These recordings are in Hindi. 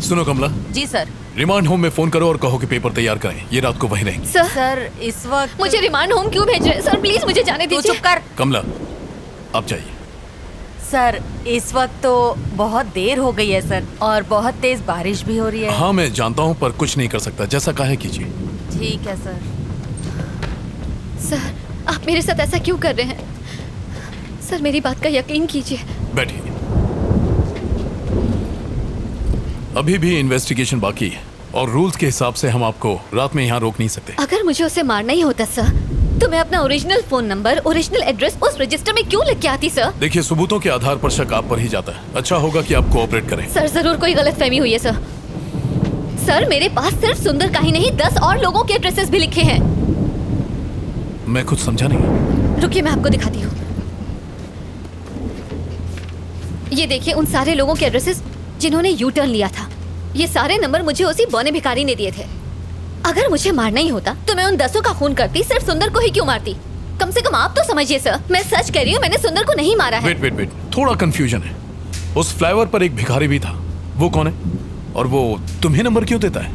सुनो कमला, जी सर। रिमांड होम में फोन करो और कहो कि पेपर तैयार करें, ये रात को वहीं रहेंगे। सर इस वक्त मुझे रिमांड होम क्यों भेज रहे हैं? सर प्लीज मुझे जाने तू दीजिए। चुप कर। कमला आप जाइए। सर इस वक्त तो बहुत देर हो गई है सर, और बहुत तेज बारिश भी हो रही है। हाँ मैं जानता हूँ, पर कुछ नहीं कर सकता, जैसा कहे कीजिए। ठीक है सर। सर आप मेरे साथ ऐसा क्यों कर रहे हैं? सर मेरी बात का यकीन कीजिए। बैठिए। अभी भी इन्वेस्टिगेशन बाकी है और रूल्स के हिसाब से हम आपको रात में यहाँ रोक नहीं सकते। अगर मुझे उसे मारना ही होता सर, तो मैं अपना original phone number, original address उस रजिस्टर में क्यों लिख के आती सर? देखिए सबूतों के आधार पर शक आप पर ही जाता है। अच्छा होगा कि आप कोऑपरेट करें। सर जरूर कोई गलतफहमी हुई है सर। सर मेरे पास सिर्फ सुंदर का ही नहीं 10 और लोगों के एड्रेसेस भी लिखे हैं। मैं कुछ समझा नहीं। रुकिए मैं आपको दिखाती हूँ। ये देखिए उन सारे लोगों के एड्रेसेस जिन्होंने यू टर्न लिया था। ये सारे नंबर मुझे उसी बौने भिखारी ने दिए थे। अगर मुझे मारना ही होता तो मैं उन 10 का खून करती, सिर्फ सुंदर को ही क्यों मारती? कम से कम आप तो समझिए सर, मैं सच कह रही हूँ, मैंने सुंदर को नहीं मारा है। वेट, थोड़ा कंफ्यूजन है। उस फ्लाईओवर पर एक भिखारी भी था, वो कौन है? और वो तुम्हें नंबर क्यों देता है?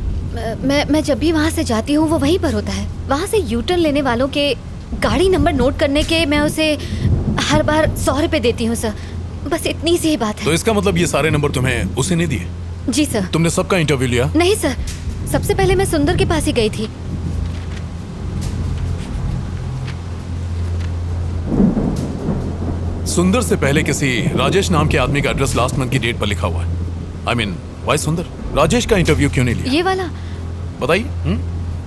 मैं जब भी वहाँ से जाती हूँ वो वहीं पर होता है। वहाँ से यू टर्न लेने वालों के गाड़ी नंबर नोट करने के मैं उसे हर बार 100 रुपए देती हूँ सर। बस इतनी सी ही बात है। तो इसका मतलब ये सारे नंबर तुम्हें उसे नहीं दिए? जी सर। तुमने सबका इंटरव्यू लिया? नहीं सर, सबसे पहले मैं सुंदर के पास ही गई थी। सुंदर से पहले किसी राजेश नाम के आदमी का एड्रेस लास्ट मंथ की डेट पर लिखा हुआ है। आई मीन वाई सुंदर राजेश का इंटरव्यू क्यों नहीं लिया? ये वाला बताइए।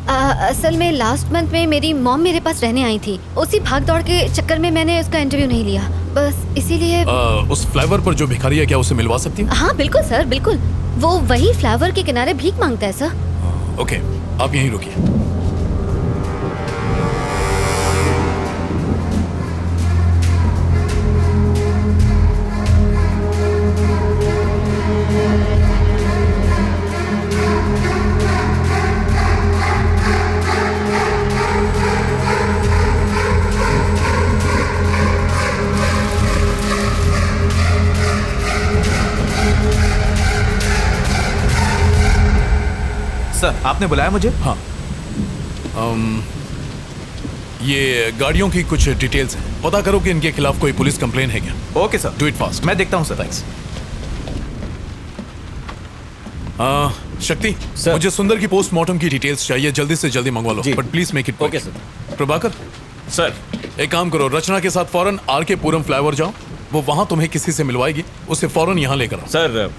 असल में लास्ट मंथ में मेरी मॉम मेरे पास रहने आई थी। उसी भाग दौड़ के चक्कर में मैंने उसका इंटरव्यू नहीं लिया, बस इसीलिए। उस फ्लाईओवर पर जो भिखारी है, क्या उसे मिलवा सकती हूँ? हाँ बिल्कुल सर, बिल्कुल। वो वही फ्लाईओवर के किनारे भीख मांगता है सर। ओके, आप यहीं रुकिए। सर आपने बुलाया मुझे? हाँ। ये गाड़ियों की कुछ डिटेल्स हैं, पता करो कि इनके खिलाफ कोई पुलिस कंप्लेन है क्या? Okay sir, do it fast. मैं देखता हूँ सर। थैंक्स। शक्ति सर। मुझे सुंदर की पोस्टमार्टम की डिटेल्स चाहिए, जल्दी से जल्दी मंगवा लो, जी। But please make it. Okay sir. Prabhakar sir एक काम करो, रचना के साथ फौरन आर के पूरम फ्लाईओवर जाओ, वो वहां तुम्हें किसी से मिलवाएगी, उसे फौरन यहाँ लेकर आओ। सर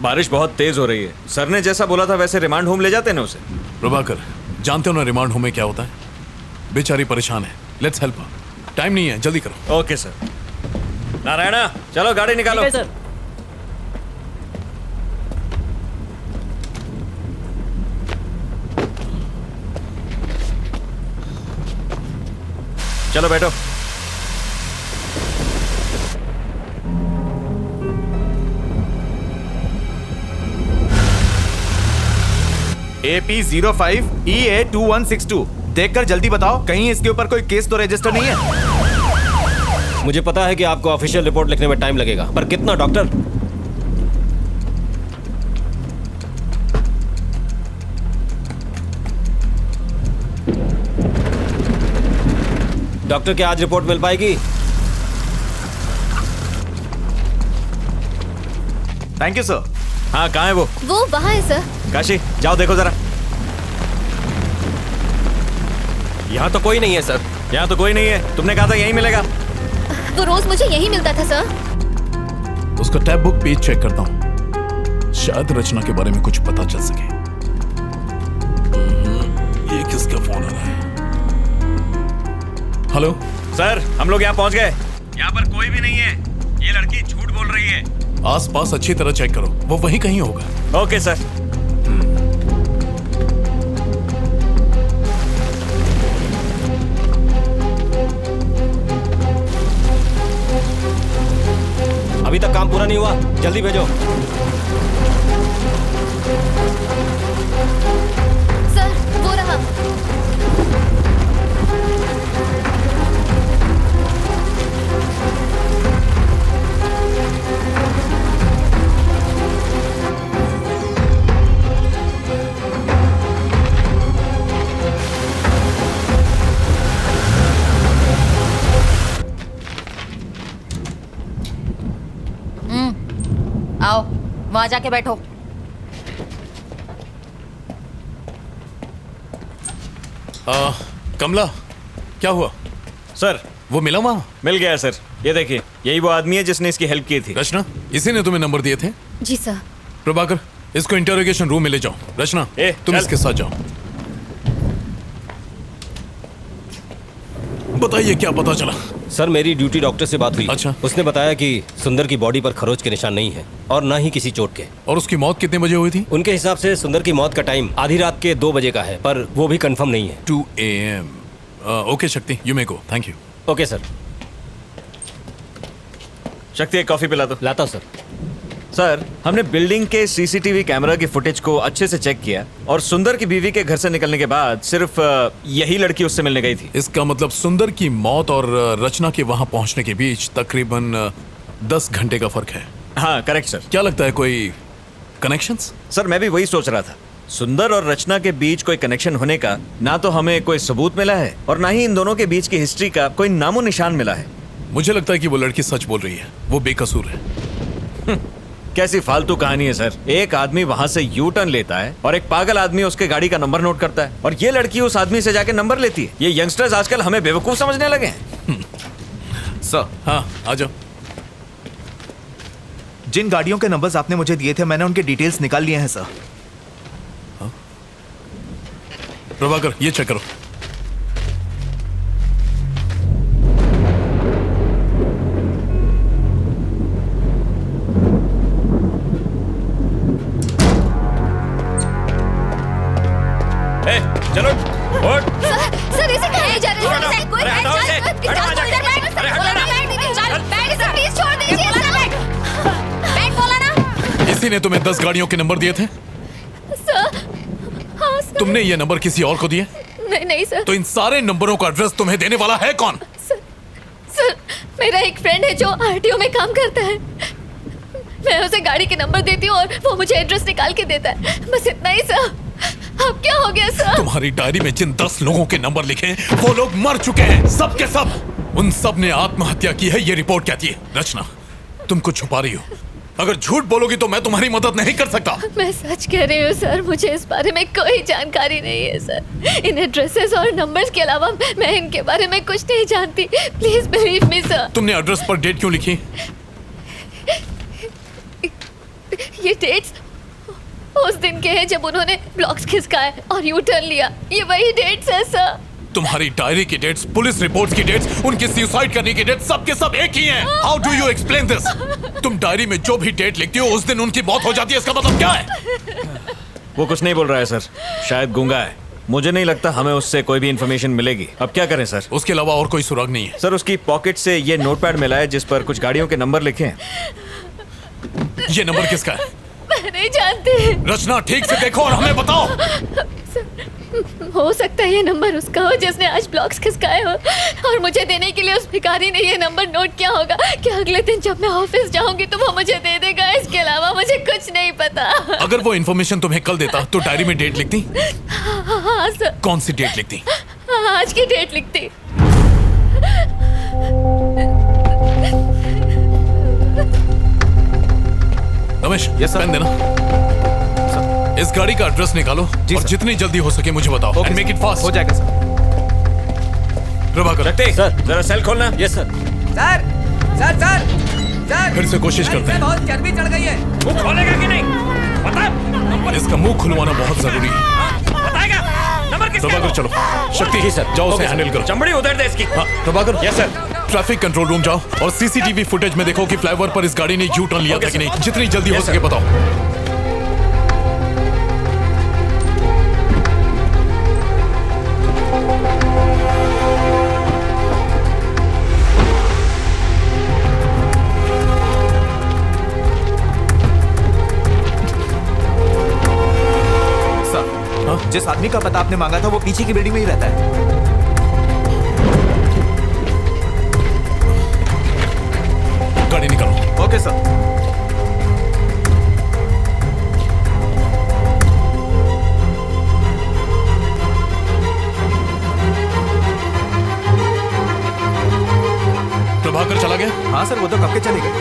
बारिश बहुत तेज हो रही है। सर ने जैसा बोला था वैसे रिमांड होम ले जाते ना उसे। प्रभाकर जानते हो ना रिमांड होम में क्या होता है? बेचारी परेशान है, लेट्स हेल्प हर। टाइम नहीं है, जल्दी करो। Okay sir. नारायणा चलो गाड़ी निकालो। सर। चलो बैठो। AP05 EA2162 देखकर जल्दी बताओ, कहीं इसके ऊपर कोई केस तो रजिस्टर नहीं है? मुझे पता है कि आपको ऑफिशियल रिपोर्ट लिखने में टाइम लगेगा, पर कितना डॉक्टर? डॉक्टर क्या आज रिपोर्ट मिल पाएगी? Thank you sir. हाँ कहाँ है वो? वो वहाँ है सर। काशी जाओ देखो जरा। यहाँ तो कोई नहीं है सर। यहाँ तो कोई नहीं है, तुमने कहा था यहीं मिलेगा। वो रोज मुझे यही मिलता था सर। उसका टैब बुक पेज चेक करता हूँ, शायद रचना के बारे में कुछ पता चल सके। ये किसका फोन आ रहा है? हेलो सर हम लोग यहाँ पहुँच गए। यहाँ पर कोई भी नहीं है, ये लड़की झूठ बोल रही है। आसपास अच्छी तरह चेक करो, वो वहीं कहीं होगा। Okay sir. अभी तक काम पूरा नहीं हुआ, जल्दी भेजो। सर वो रहा। आओ वहां जाके बैठो। कमला, क्या हुआ? सर वो मिला वहां? मिल गया है सर। ये देखिए, यही वो आदमी है जिसने इसकी हेल्प की थी। रचना, इसी ने तुम्हें नंबर दिए थे? जी सर। प्रभाकर, इसको इंटरोगेशन रूम में ले जाओ। रचना, तुम चल। इसके साथ जाओ। बताइए क्या पता चला? सर मेरी ड्यूटी डॉक्टर से बात हुई। अच्छा। उसने बताया कि सुंदर की बॉडी पर खरोच के निशान नहीं है और ना ही किसी चोट के। और उसकी मौत कितने बजे हुई थी? उनके हिसाब से सुंदर की मौत का टाइम आधी रात के 2 बजे का है, पर वो भी कंफर्म नहीं है। 2 AM। ओके शक्ति, you may go. Thank you. Okay sir. शक्ति, एक कॉफी पिला दो। लाता हूं सर। सर, हमने बिल्डिंग के सीसीटीवी कैमरा की फुटेज को अच्छे से चेक किया और सुंदर की बीवी के घर से निकलने के बाद सिर्फ यही लड़की उससे मिलने गई थी। इसका मतलब सुंदर की मौत और रचना के वहां पहुंचने के बीच तकरीबन 10 घंटे का फर्क है। हाँ, करेक्ट सर। क्या लगता है, कोई कनेक्शंस? सर, मैं भी वही सोच रहा था। सुंदर और रचना के बीच कोई कनेक्शन होने का ना तो हमें कोई सबूत मिला है और ना ही इन दोनों के बीच की हिस्ट्री का कोई नामो निशान मिला है। मुझे लगता है कि वो लड़की सच बोल रही है, वो बेकसूर है। कैसी फालतू कहानी है सर। एक आदमी वहां से यू टर्न लेता है और एक पागल आदमी उसके गाड़ी का नंबर नोट करता है और ये लड़की उस आदमी से जाके नंबर लेती है। ये यंगस्टर्स आजकल हमें बेवकूफ समझने लगे हैं। सर, हाँ, आ जाओ। जिन गाड़ियों के नंबर्स आपने मुझे दिए थे, मैंने उनके डिटेल्स निकाल लिए हैं सर। प्रभाकर, ये चेक करो। चलो उठ। सर इसे कहाँ ले जा रहे हैं? सर, कोई अरे हटाओ इसे। हटाओ बैठ, इसे। बैठ, अरे हटाओ ना। बैठ, इसे प्लीज छोड़ दीजिए। बैठ बोला ना। इसी ने तुम्हें 10 गाड़ियों के नंबर दिए थे? सर, हाँ सर। तुमने ये नंबर किसी और को दिए? नहीं नहीं सर। तो इन सारे नंबरों का एड्रेस तुम्हें देने वाला है कौन? सर, मेरा एक फ्रेंड है जो आरटीओ में काम करता है। मैं उसे गाड़ी के नंबर देती हूँ और वो मुझे एड्रेस निकाल के देता है। बस इतना ही सर। अब क्या हो गया सर? तुम्हारी डायरी में जिन 10 लोगों के नंबर लिखे हैं, वो लोग मर चुके हैं, सब के सब। उन सब ने आत्महत्या की है, ये रिपोर्ट कहती है। रचना, तुम कुछ छुपा रही हो। अगर झूठ बोलोगी तो मैं तुम्हारी मदद नहीं कर सकता। मैं सच कह रही हूँ सर, मुझे इस बारे में कोई जानकारी नहीं है सर। इन एड्रेसेस और नंबर्स के अलावा मैं इनके बारे में कुछ नहीं जानती। Please believe me sir. तुमने एड्रेस पर डेट क्यों लिखी? ये डेट्स उस दिन के हैं जब उन्होंने ब्लॉक्स खिसकाए और यू टर्न लिया। ये वही डेट्स है सर। तुम्हारी डायरी की डेट्स, पुलिस रिपोर्ट्स की डेट्स, उनके सुसाइड करने की डेट्स, सब के सब एक ही हैं। How do you explain this? तुम डायरी में जो भी डेट लिखती हो उस दिन उनकी मौत हो जाती है, इसका मतलब क्या है? वो कुछ नहीं बोल रहा है सर, शायद गूंगा है। मुझे नहीं लगता हमें उससे कोई भी इंफॉर्मेशन मिलेगी। अब क्या करें सर? उसके अलावा और कोई सुराग नहीं है? सर, उसकी पॉकेट से ये नोटपैड मिला है जिस पर कुछ गाड़ियों के नंबर लिखे हैं। ये नंबर किसका है? मैं नहीं जानती। रचना, ठीक से देखो और हमें बताओ। हो सकता है ये नंबर उसका हो जिसने आज ब्लॉक्स खिसकाए हो और मुझे देने के लिए उस भिखारी ने ये नंबर नोट किया होगा कि अगले दिन जब मैं ऑफिस जाऊंगी तो वो मुझे दे देगा। इसके अलावा मुझे कुछ नहीं पता। अगर वो इन्फॉर्मेशन तुम्हें कल देता तो डायरी में डेट लिखती? हाँ सर। कौन सी डेट लिखती? आज की डेट लिखती। Ramesh, Yes, sir. पेन देना। इस गाड़ी का एड्रेस निकालो जी, और सर। जितनी जल्दी हो सके मुझे बताओ। And make it fast. हो जाएगा सर। प्रभाकर, रखते सर। जरा सेल खोलना। Yes sir. Sir sir sir sir फिर से कोशिश करते हैं। बहुत चर्बी चढ़ गई है। वो खोलेगा कि नहीं? बता। इसका मुंह खुलवाना बहुत जरूरी है। बताएगा नंबर किसका है? प्रभाकर, चलो। शक्ति जी, सर। जाओ, उसे ओके, सर। हैंडल करो। चमड़ी उधर दे इसकी। हाँ, Prabhakar. Yes sir. Traffic control room जाओ और सीसीटीवी फुटेज में देखो कि फ्लाईओवर पर इस गाड़ी ने यू टर्न लिया ओके, था कि सर। नहीं। जितनी जल्दी हो यस, सके सर। बताओ। सर, हाँ? जिस आदमी का पता आपने मांगा था वो पीछे की बिल्डिंग में ही रहता है। गाड़ी निकालो। Okay sir. प्रभाकर चला गया? हाँ सर, वो तो कब के चले गए।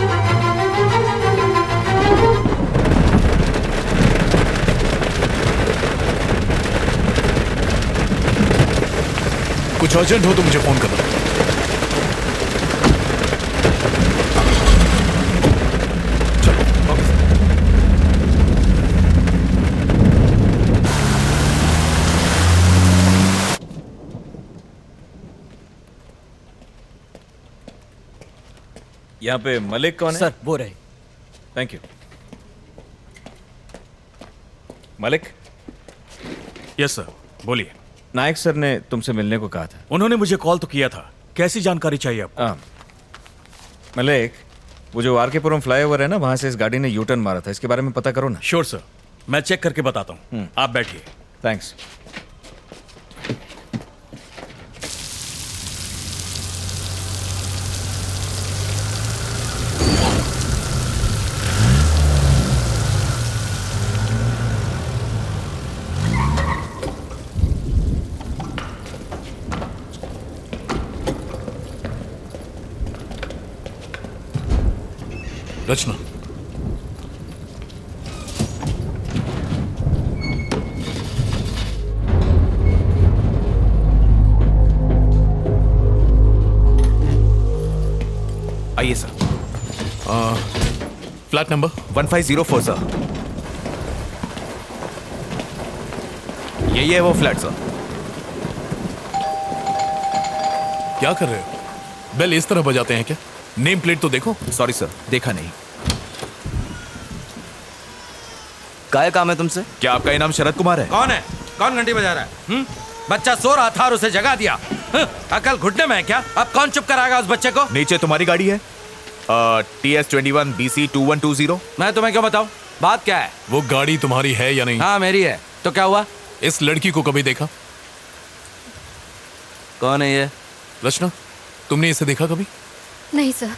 अर्जेंट हो तो मुझे फोन करना। चलो। यहाँ पे मलिक कौन है? सर वो रहे। Thank you. Malik, yes sir, बोलिए। नायक सर ने तुमसे मिलने को कहा था। उन्होंने मुझे कॉल तो किया था। कैसी जानकारी चाहिए आपको? हाँ मलिक, वो जो आरकेपुरम फ्लाईओवर है ना, वहां से इस गाड़ी ने यू टर्न मारा था, इसके बारे में पता करो ना। श्योर सर, मैं चेक करके बताता हूँ। आप बैठिए। थैंक्स। रचना, आइए सर। Flat number 1504 sir. यही है वो फ्लैट सर। क्या कर रहे हो? बेल इस तरह बजाते हैं क्या? नेम प्लेट तो देखो। सॉरी सर, देखा नहीं। क्या काम है तुमसे? क्या आपका ही नाम शरद कुमार है? कौन है? कौन घंटी बजा रहा है? बच्चा सो रहा था और उसे जगा दिया। अकल घुटने में है क्या? अब कौन चुप कराएगा उस बच्चे को? नीचे तुम्हारी गाड़ी है, TS21 BC 2120। मैं तुम्हें क्यों बताऊं? बात क्या है? वो गाड़ी तुम्हारी है या नहीं? हाँ मेरी है। तो क्या हुआ? इस लड़की को कभी देखा? कौन है ये? रचना, तुमने इसे देखा कभी? नहीं सर।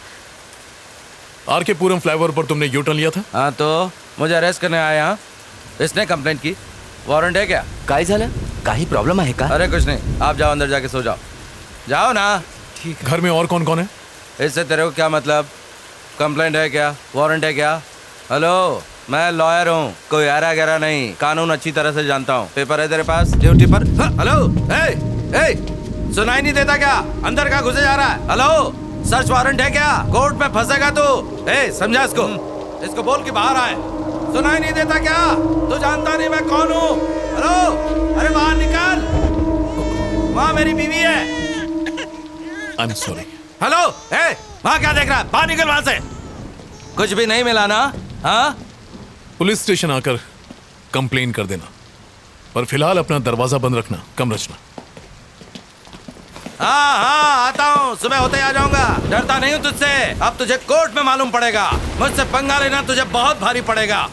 आरकेपुरम फ्लाईओवर पर तुमने यू टर्न लिया था? हाँ तो मुझे अरेस्ट करने आया यहाँ। इसने कंप्लेंट की। वारंट है क्या? काय झालं? काही प्रॉब्लम आहे का? अरे कुछ नहीं, आप जाओ अंदर जाके सो जाओ। जाओ ना। घर में और कौन कौन है? इससे तेरे को क्या मतलब? कंप्लेंट है क्या? वारंट है क्या? हेलो, मैं लॉयर हूँ, कोई आरा गहरा नहीं, कानून अच्छी तरह से जानता हूँ। पेपर है तेरे पास? ड्यूटी पर? हेलो, ए, सुनाई नहीं देता क्या? अंदर का घुसे जा रहा है? हेलो, सर्च वारंट है क्या? कोर्ट में फंसेगा तू। समझा इसको बोल के बाहर आए। सुनाई नहीं देता क्या? तू जानता नहीं मैं कौन हूँ? हेलो, अरे बाहर निकल, वहाँ मेरी बीवी है। I am sorry. हेलो, वहाँ क्या देख रहा है? बाहर निकल वहाँ से। कुछ भी नहीं मिला ना? हाँ, पुलिस स्टेशन आकर कंप्लेन कर देना, पर फिलहाल अपना दरवाजा बंद रखना। कम रचना। हाँ आता हूँ, सुबह होते ही आ जाऊंगा। डरता नहीं हूँ तुझसे। अब तुझे कोर्ट में मालूम पड़ेगा। मुझसे पंगा लेना तुझे बहुत भारी पड़ेगा।